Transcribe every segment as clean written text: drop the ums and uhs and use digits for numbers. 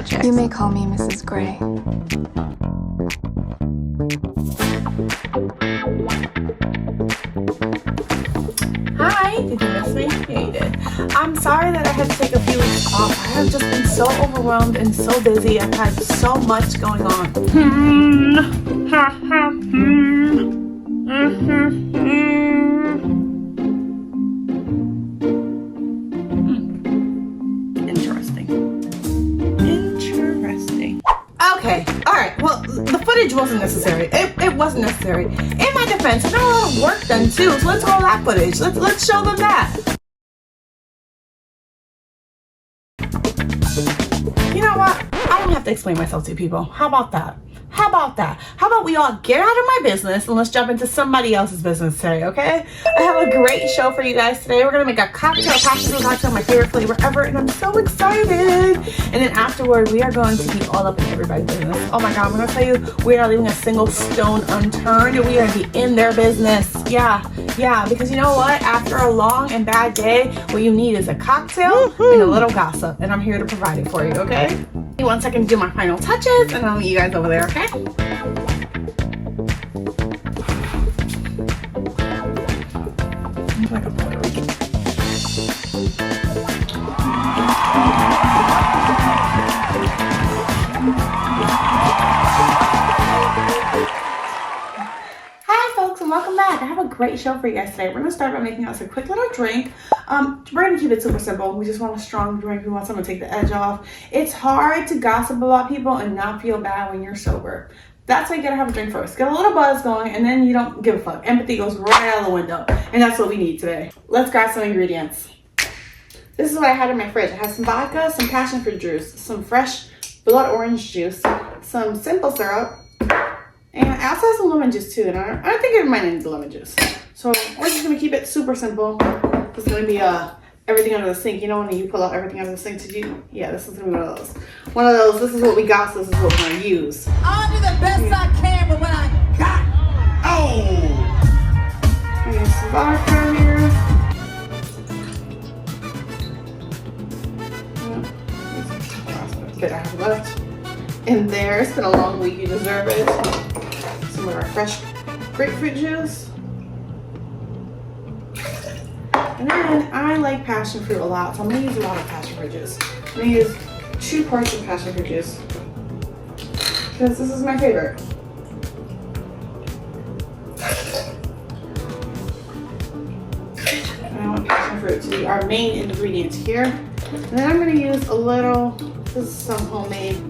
projects. You may call me Mrs. Gray. Hi, did you miss me? Yeah, you did. I'm sorry that I had to take a few weeks off. I have just been so overwhelmed and so busy. I've had so much going on. Interesting. Okay, alright, well, the footage wasn't necessary. It wasn't necessary. In my defense, I got a lot of work done too, so let's roll that footage. Let's show them that. You know what? I don't have to explain myself to people. How about that? How about that? How about we all get out of my business and let's jump into somebody else's business today, okay? I have a great show for you guys today. We're gonna make a cocktail, passion fruit cocktail, my favorite flavor ever, and I'm so excited. And then afterward, we are going to be all up in everybody's business. Oh my God, I'm gonna tell you, we are not leaving a single stone unturned. We are gonna be in their business. Yeah, because you know what? After a long and bad day, what you need is a cocktail and a little gossip, and I'm here to provide it for you, okay? Give me 1 second to do my final touches, and I'll meet you guys over there, okay? Like a Puerto Rican. Hi folks, and welcome back. I have a great show for you guys today. We're gonna start by making us a quick little drink. We're gonna keep it super simple. We just want a strong drink. We want something to take the edge off. It's hard to gossip about people and not feel bad when you're sober. That's why you gotta have a drink first. Get a little buzz going, and then you don't give a fuck. Empathy goes right out of the window, and that's what we need today. Let's grab some ingredients. This is what I had in my fridge. I had some vodka, some passion fruit juice, some fresh blood orange juice, some simple syrup, and I also have some lemon juice too. And I don't think I might need the lemon juice. So we're just gonna keep it super simple. It's gonna be everything under the sink. You know when you pull out everything under the sink to do? Yeah, this is gonna be one of those. One of those. This is what we got. So this is what we're gonna use. I'll do the best I can, but when I got I got some vodka here. Bit I have left in there. It's been a long week. You deserve it. Some of our fresh grapefruit juice. And then I like passion fruit a lot, so I'm gonna use a lot of passion fruit juice. I'm gonna use 2 parts of passion fruit juice because this is my favorite. And I want passion fruit to be our main ingredient here. And then I'm gonna use a little, this is some homemade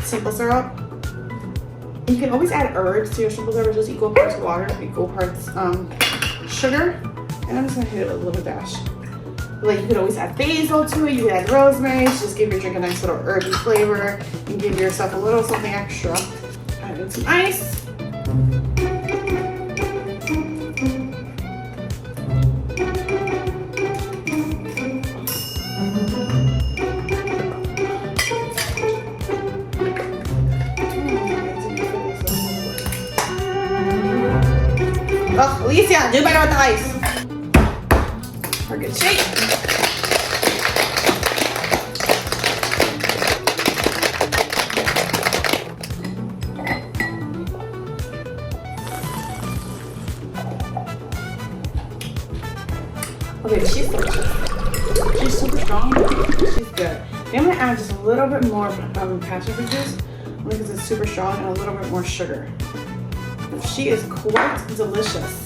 simple syrup. You can always add herbs to your simple syrup, just equal parts water, equal parts sugar. And I'm just gonna hit it with a little dash. Like you could always add basil to it, you could add rosemary, just give your drink a nice little herby flavor and give yourself a little something extra. Add in some ice. Oh, Alicia, do better with the ice. For a good shake. Okay, she's delicious. She's super strong. She's good. I'm gonna add just a little bit more passion fruit juice because it's super strong and a little bit more sugar. She is quite delicious.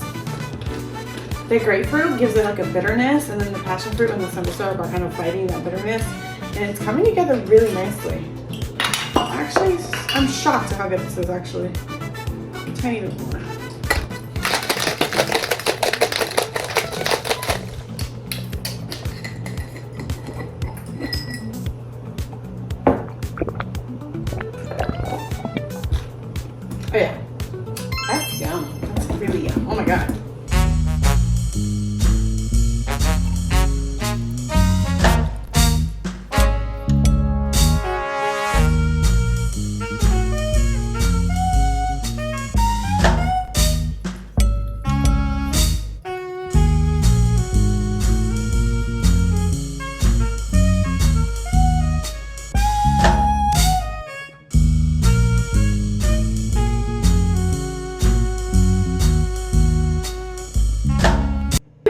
The grapefruit gives it like a bitterness, and then the passion fruit and the simple syrup are kind of fighting that bitterness, and it's coming together really nicely. Actually, I'm shocked at how good this is actually. A tiny bit more. Oh yeah. That's yum. That's really yum. Oh my God.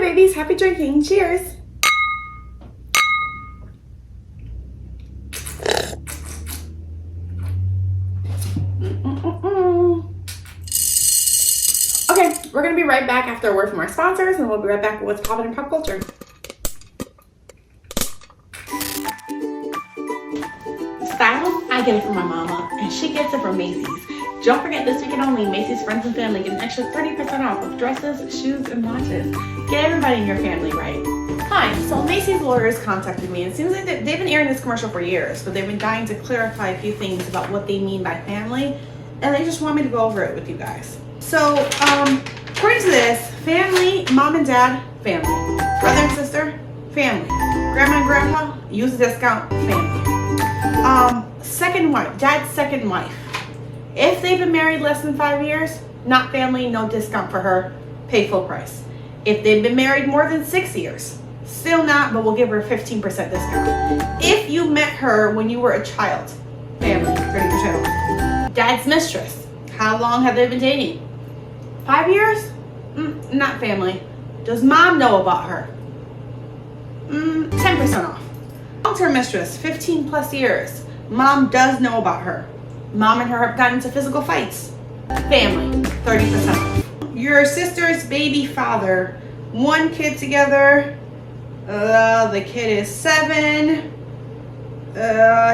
babies. Happy drinking. Cheers. Okay, we're going to be right back after a word from our sponsors, and we'll be right back with what's popping in pop culture. Style, I get it from my mama, and she gets it from Macy's. Don't forget this weekend only, Macy's Friends and Family get an extra 30% off with dresses, shoes, and watches. Get everybody in your family right. Hi, so Macy's lawyers contacted me, and it seems like they've been airing this commercial for years, but they've been dying to clarify a few things about what they mean by family, and they just want me to go over it with you guys. So, according to this, family, mom and dad, family. Brother and sister, family. Grandma and grandpa, use a discount, family. Second wife, dad's second wife. If they've been married less than 5 years, not family, no discount for her, pay full price. If they've been married more than 6 years, still not, but we'll give her a 15% discount. If you met her when you were a child, family, 30% off. Dad's mistress, how long have they been dating? 5 years? Not family. Does mom know about her? 10% off. Long-term mistress, 15 plus years. Mom does know about her. Mom and her have gotten into physical fights. Family, 30% off. Your sister's baby father, 1 kid together. The kid is 7.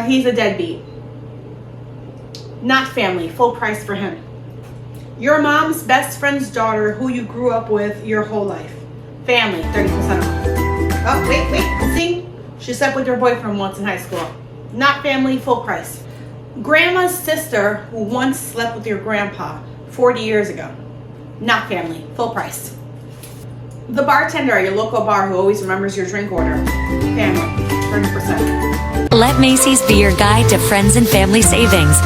He's a deadbeat. Not family, full price for him. Your mom's best friend's daughter who you grew up with your whole life. Family, 30% off. Oh, wait, see? She slept with her boyfriend once in high school. Not family, full price. Grandma's sister who once slept with your grandpa 40 years ago. Not family, full price. The bartender at your local bar who always remembers your drink order. Family, 30%. Let Macy's be your guide to friends and family savings.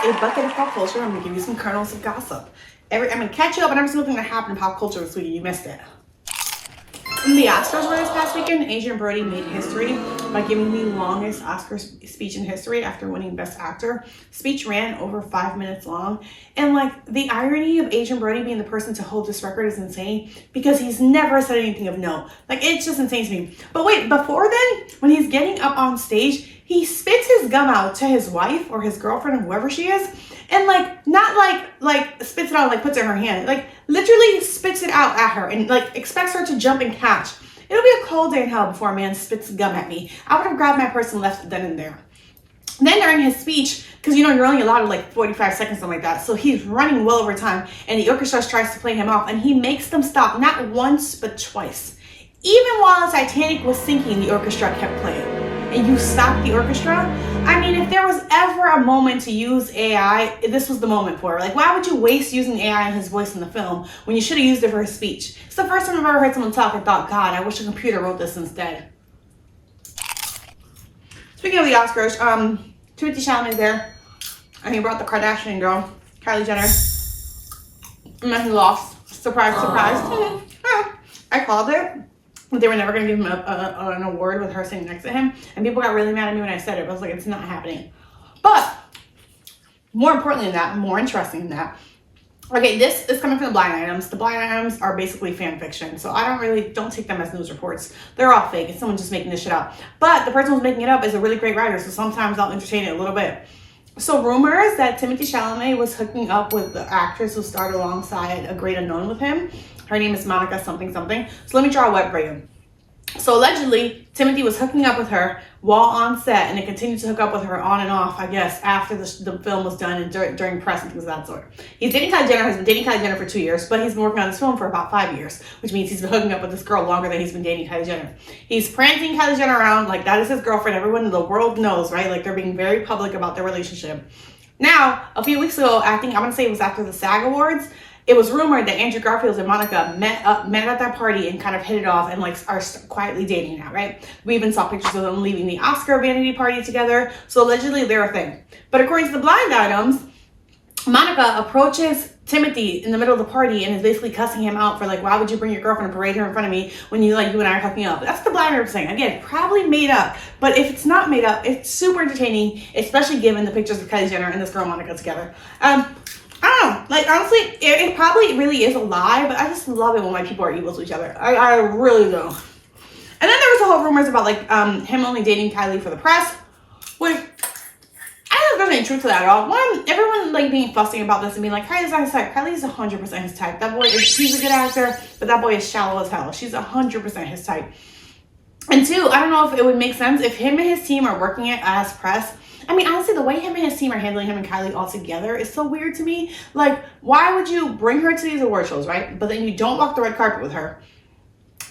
A bucket of pop culture. I'm gonna give you some kernels of gossip. I'm gonna catch you up on every single thing that happened in pop culture this week. You missed it. In the Oscars were this past weekend, Adrien Brody made history by giving the longest Oscar speech in history after winning Best Actor. Speech ran over 5 minutes long, and like the irony of Adrien Brody being the person to hold this record is insane because he's never said anything of note. Like it's just insane to me. But wait, before then, when he's getting up on stage, he spits his gum out to his wife or his girlfriend or whoever she is, and like not like spits it out, like puts it in her hand, like literally spits it out at her and like expects her to jump and catch. It'll be a cold day in hell before a man spits gum at me. I would have grabbed my purse and left it then and there. Then during his speech, because you know you're only allowed like 45 seconds, something like that, so he's running well over time, and the orchestra tries to play him off, and he makes them stop not once but twice. Even while the Titanic was sinking, the orchestra kept playing. And you stopped the orchestra? I mean, if there was ever a moment to use AI, this was the moment for it. Like, why would you waste using AI and his voice in the film when you should have used it for his speech? It's the first time I've ever heard someone talk and thought, God, I wish a computer wrote this instead. Speaking of the Oscars, Timothée Chalamet there, and he brought the Kardashian girl, Kylie Jenner, and then he lost. Surprise, surprise. I called it. They were never going to give him an award with her sitting next to him. And people got really mad at me when I said it. I was like, it's not happening. But more importantly than that, more interesting than that, okay, this is coming from the blind items. The blind items are basically fan fiction. So I don't take them as news reports. They're all fake. It's someone just making this shit up. But the person who's making it up is a really great writer. So sometimes I'll entertain it a little bit. So rumors that Timothée Chalamet was hooking up with the actress who starred alongside A Great Unknown with him. Her name is Monica something something. So let me draw a web for you. So allegedly, Timothée was hooking up with her while on set, and it continued to hook up with her on and off, I guess, after the film was done and during press and things of that sort. He's dating Kylie Jenner, has been dating Kylie Jenner for 2 years, but he's been working on this film for about 5 years, which means he's been hooking up with this girl longer than he's been dating Kylie Jenner. He's prancing Kylie Jenner around like that is his girlfriend. Everyone in the world knows, right? Like they're being very public about their relationship. Now, a few weeks ago, I want to say it was after the SAG Awards, it was rumored that Andrew Garfield and Monica met at that party and kind of hit it off and like are quietly dating now, right? We even saw pictures of them leaving the Oscar vanity party together. So allegedly they're a thing. But according to the blind items, Monica approaches Timothée in the middle of the party and is basically cussing him out for like, why would you bring your girlfriend and parade her in front of me when you and I are hooking up? That's the blind saying. Again, probably made up, but if it's not made up, it's super entertaining, especially given the pictures of Kylie Jenner and this girl Monica together. I don't know, like honestly, it probably really is a lie, but I just love it when my people are evil to each other. I really do. And then there was the whole rumors about like him only dating Kylie for the press, which I don't think there's any truth to that at all. One, everyone like being fussy about this and being like, Kylie's not his type. Kylie's 100% his type. That boy he's a good actor, but that boy is shallow as hell. She's 100% his type. And two, I don't know if it would make sense if him and his team are working it as press. I mean, honestly, the way him and his team are handling him and Kylie all together is so weird to me. Like, why would you bring her to these award shows, right? But then you don't walk the red carpet with her.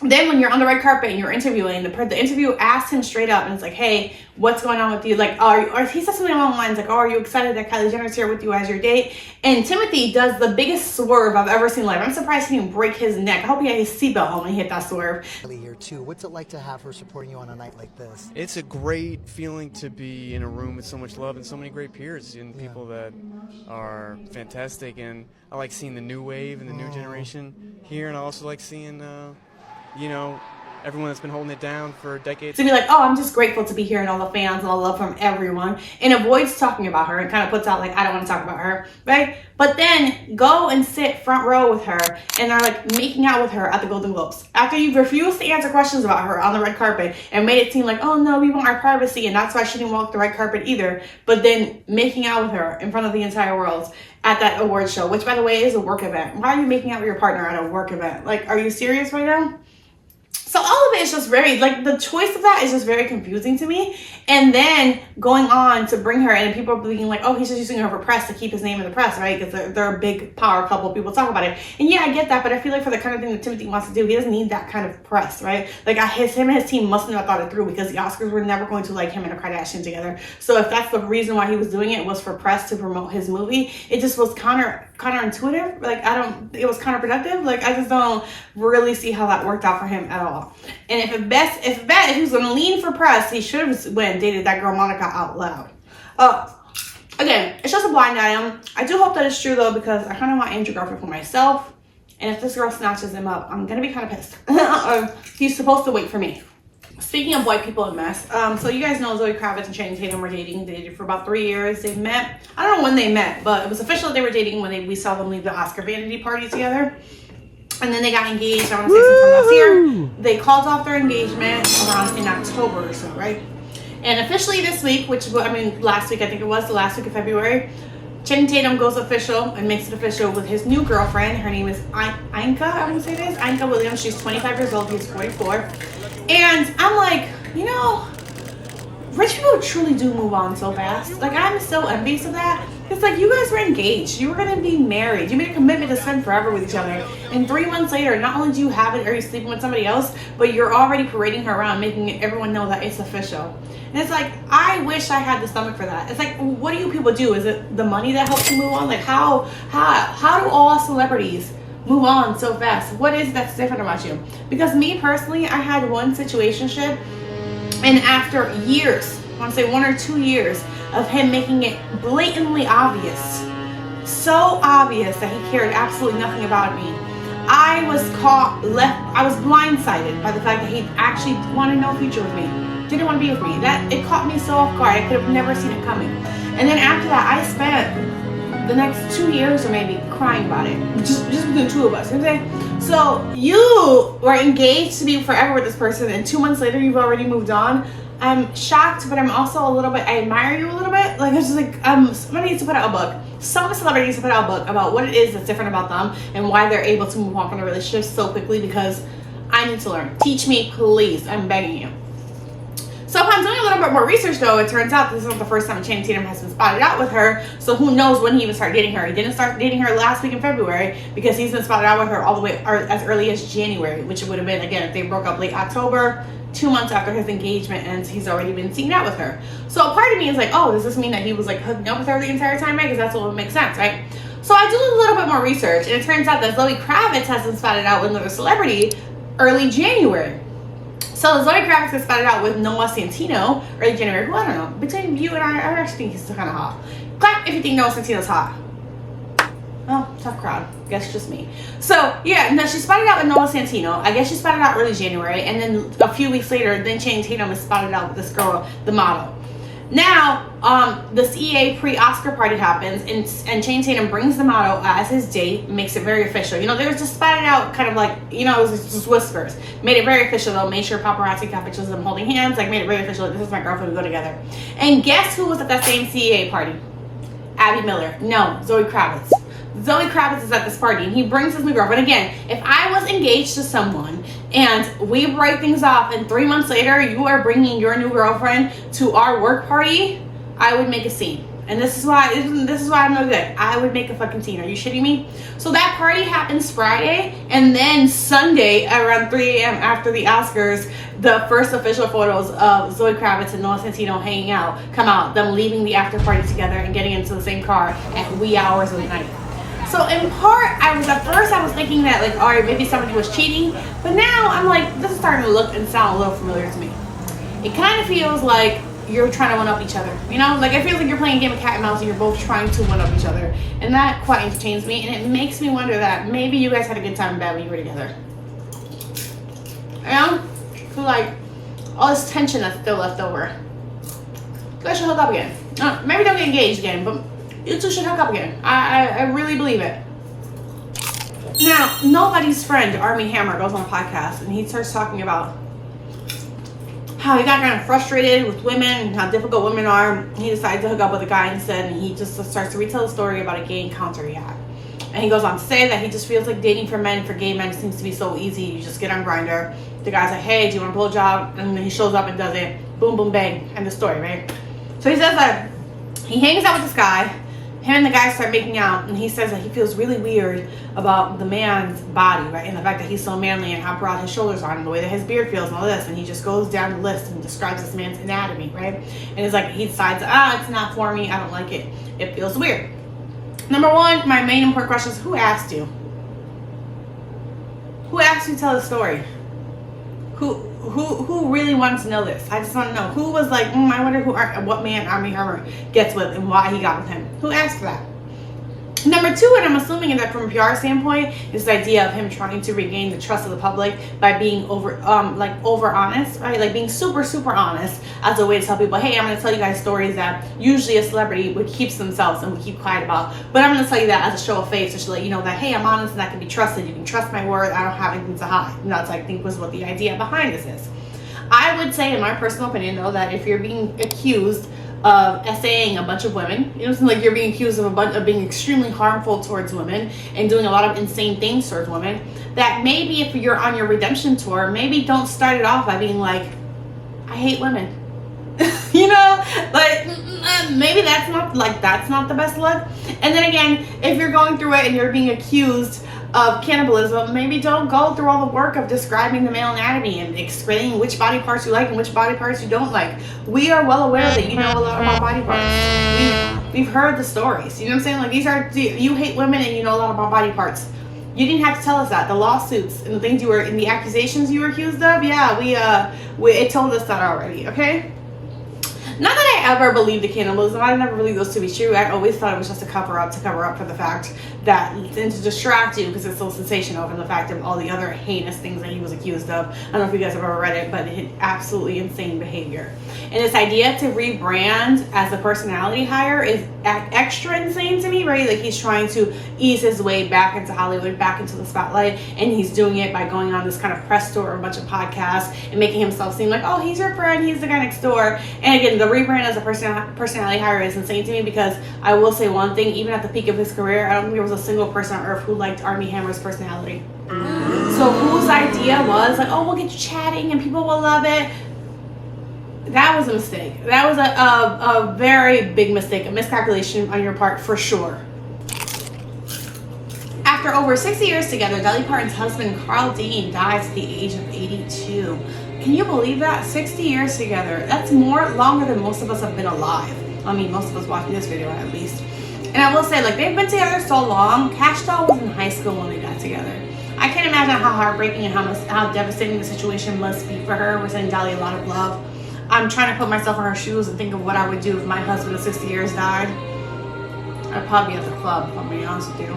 Then when you're on the red carpet and you're interviewing, the interview asks him straight up and it's like, hey, what's going on with you? Like, or he says something along the lines like, oh, are you excited that Kylie Jenner's here with you as your date? And Timothée does the biggest swerve I've ever seen live. I'm surprised he didn't break his neck. I hope he had his seatbelt on when he hit that swerve. Here too. What's it like to have her supporting you on a night like this? It's a great feeling to be in a room with so much love and so many great peers and people that are fantastic. And I like seeing the new wave and the new generation here, and I also like seeing you know, everyone that's been holding it down for decades. To be like, oh, I'm just grateful to be here and all the fans and all the love from everyone, and avoids talking about her and kind of puts out like, I don't want to talk about her, right? But then go and sit front row with her and are like making out with her at the Golden Globes after you've refused to answer questions about her on the red carpet and made it seem like, oh no, we want our privacy and that's why she didn't walk the red carpet either. But then making out with her in front of the entire world at that award show, which by the way is a work event. Why are you making out with your partner at a work event? Like, are you serious right now? So all of it is just very, like, the choice of that is just very confusing to me. And then going on to bring her in and people are being like, oh, he's just using her for press to keep his name in the press, right? Because they're a big power couple. People talk about it. And yeah, I get that. But I feel like for the kind of thing that Timothée wants to do, he doesn't need that kind of press, right? Like him and his team must not have thought it through because the Oscars were never going to like him and a Kardashian together. So if that's the reason why he was doing it was for press to promote his movie, it just was counterintuitive. Like, it was counterproductive. Like, I just don't really see how that worked out for him at all. And if he was going to lean for press, he should have went and dated that girl Monica out loud. Again, it's just a blind item. I do hope that it's true though, because I kind of want Andrew Garfield for myself. And if this girl snatches him up, I'm going to be kind of pissed. He's supposed to wait for me. Speaking of white people in mess, so you guys know Zoe Kravitz and Channing Tatum were dating. They dated for about 3 years. They met. I don't know when they met, but it was official that they were dating when we saw them leave the Oscar vanity party together. And then they got engaged, I want to say sometime last year. They called off their engagement around in October or so, right? And officially this week, last week I think it was, the last week of February, Channing Tatum goes official and makes it official with his new girlfriend. Her name is Inka, I want to say this. Inka Williams. She's 25 years old. He's 44. And I'm like, you know, rich people truly do move on so fast. Like, I'm so envious of that. It's like, you guys were engaged. You were going to be married. You made a commitment to spend forever with each other. And 3 months later, not only do you have it or you're sleeping with somebody else, but you're already parading her around, making everyone know that it's official. And it's like, I wish I had the stomach for that. It's like, what do you people do? Is it the money that helps you move on? Like, how do all celebrities move on so fast? What is that's different about you? Because me personally, I had one situationship, and after years, I want to say 1 or 2 years of him making it blatantly obvious, so obvious that he cared absolutely nothing about me, I was blindsided by the fact that he actually wanted no future with me, didn't want to be with me. It caught me so off guard. I could have never seen it coming. And then after that, I spent the next 2 years or maybe crying about it, just between the two of us. You know what I'm saying? So you were engaged to be forever with this person, and 2 months later you've already moved on. I'm shocked, but I'm also a little bit, I admire you a little bit. Like, it's just like, somebody needs to put out a book. Some celebrity needs to put out a book about what it is that's different about them and why they're able to move on from a relationship so quickly, because I need to learn. Teach me, please. I'm begging you. So upon doing a little bit more research, though, it turns out this is not the first time Channing Tatum has been spotted out with her. So who knows when he even started dating her. He didn't start dating her last week in February, because he's been spotted out with her all the way, or as early as January, which would have been, again, if they broke up late October, 2 months after his engagement ends, he's already been seen out with her. So a part of me is like, oh, does this mean that he was like hooking up with her the entire time, right? Because that's what would make sense, right? So I do a little bit more research, and it turns out that Zoe Kravitz has been spotted out with another celebrity early January. So Zoe Kravitz gets spotted out with Noah Centineo early January, who I don't know. Between you and I actually think he's kind of hot. Clap if you think Noah Centinio's hot. Oh, tough crowd. Guess just me. So, yeah, no, she spotted out with Noah Santino. I guess she spotted out early January. And then a few weeks later, then Channing Tatum is spotted out with this girl, the model. Now, this EA pre-Oscar party happens, and Channing Tatum brings the model as his date, makes it very official. You know, they were just spotted out kind of like, you know, it was just whispers. Made it very official, though. Made sure paparazzi got pictures of them holding hands. Like, made it very official. This is my girlfriend. We go together. And guess who was at that same CEA party? Abby Miller. No, Zoe Kravitz. Zoe Kravitz is at this party, and he brings his new girlfriend. Again, if I was engaged to someone and we break things off and 3 months later you are bringing your new girlfriend to our work party, I would make a scene. And this is why I'm no good. I would make a fucking scene. Are you shitting me? So that party happens Friday, and then Sunday around 3 a.m. after the Oscars, the first official photos of Zoe Kravitz and Noah Santino hanging out come out, them leaving the after party together and getting into the same car at wee hours of the night. So in part, I was thinking that, like, all right, maybe somebody was cheating, but now I'm like, this is starting to look and sound a little familiar to me. It kind of feels like you're trying to one-up each other, you know? Like, I feel like you're playing a game of cat and mouse and you're both trying to one-up each other, and that quite entertains me, and it makes me wonder that maybe you guys had a good time in bed when you were together. You know? I feel like all this tension that's still left over. You guys should hook up again. Maybe don't get engaged again, but you two should hook up again. I really believe it. Now, Nobody's friend, Armie Hammer, goes on a podcast and he starts talking about how he got kind of frustrated with women and how difficult women are. He decided to hook up with a guy instead, and he just starts to retell a story about a gay encounter he had. And he goes on to say that he just feels like dating for gay men seems to be so easy. You just get on Grindr. The guy's like, hey, do you want a blowjob? And then he shows up and does it. Boom, boom, bang. End of story, right? So he says that he hangs out with this guy. Him and the guy start making out, and he says that he feels really weird about the man's body, right? And the fact that he's so manly and how broad his shoulders are and the way that his beard feels and all this. And he just goes down the list and describes this man's anatomy, right? And it's like, he decides, it's not for me. I don't like it. It feels weird. Number one, my main important question is, who asked you? Who asked you to tell the story? Who really wants to know this? I just want to know. Who was like, I wonder what man Armie Hammer gets with and why he got with him. Who asked for that? Number two, and I'm assuming that from a PR standpoint, is the idea of him trying to regain the trust of the public by being over honest, right? Like being super, super honest as a way to tell people, hey, I'm going to tell you guys stories that usually a celebrity would keep to themselves and would keep quiet about. But I'm going to tell you that as a show of faith to let you know that, hey, I'm honest and I can be trusted. You can trust my word. I don't have anything to hide. And that's, I think, was what the idea behind this is. I would say, in my personal opinion, though, that if you're being accused of essaying a bunch of women, you know, like you're being accused of being extremely harmful towards women and doing a lot of insane things towards women, that maybe if you're on your redemption tour, maybe don't start it off by being like, I hate women. You know, like maybe that's not the best look. And then again, if you're going through it and you're being accused of cannibalism, maybe don't go through all the work of describing the male anatomy and explaining which body parts you like and which body parts you don't like. We are well aware that you know a lot about body parts. We've heard the stories. You know what I'm saying? Like you hate women and you know a lot about body parts. You didn't have to tell us that. The lawsuits and the things the accusations you were accused of, yeah, it told us that already, okay? Not that I ever believed the cannibalism. I never believed those to be true. I always thought it was just a cover up for the fact that, and to distract you because it's so sensational, and the fact of all the other heinous things that he was accused of. I don't know if you guys have ever read it, but it's absolutely insane behavior. And this idea to rebrand as a personality hire is extra insane to me, right? Like he's trying to ease his way back into Hollywood, back into the spotlight, and he's doing it by going on this kind of press tour, a bunch of podcasts, and making himself seem like, oh, he's your friend, he's the guy next door. And again, the rebrand as a personality hire is insane to me because I will say one thing, even at the peak of his career, I don't think there was a single person on earth who liked Armie Hammer's personality. So whose idea was like, oh, we'll get you chatting and people will love it. That was a mistake. That was a very big mistake, a miscalculation on your part for sure. After over 60 years together, Dolly Parton's husband, Carl Dean, dies at the age of 82. Can you believe that? 60 years together. That's longer than most of us have been alive. I mean, most of us watching this video at least. And I will say, like, they've been together so long. Cash Doll was in high school when they got together. I can't imagine how heartbreaking and how devastating the situation must be for her. We're sending Dolly a lot of love. I'm trying to put myself in her shoes and think of what I would do if my husband of 60 years died. I'd probably be at the club, if I'm being honest with you.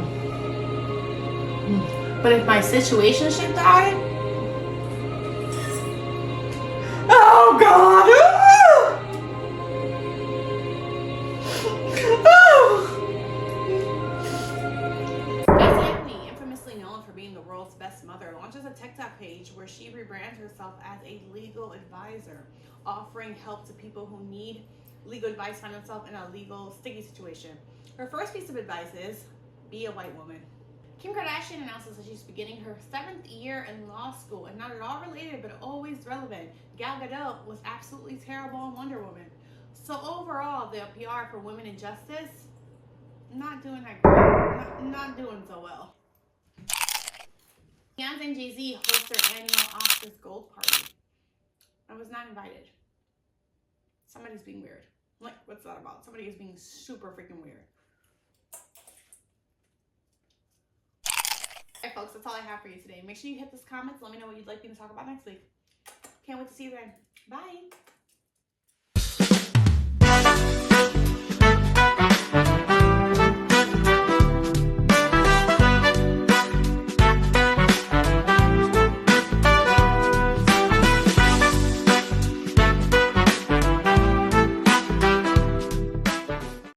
But if my situationship died, oh God! Kylie, infamously known for being the world's best mother, launches a TikTok page where she rebrands herself as a legal advisor, offering help to people who need legal advice, find themselves in a legal sticky situation. Her first piece of advice is, be a white woman. Kim Kardashian announces that she's beginning her 7th year in law school, and not at all related, but always relevant. Gal Gadot was absolutely terrible in Wonder Woman. So overall, the PR for women in justice, not doing that great. Not doing so well. Beyonce and Jay-Z host their annual Oscars Gold Party. I was not invited. Somebody's being weird. Like, what's that about? Somebody is being super freaking weird. Alright folks, that's all I have for you today. Make sure you hit those comments. Let me know what you'd like me to talk about next week. Can't wait to see you then. Bye.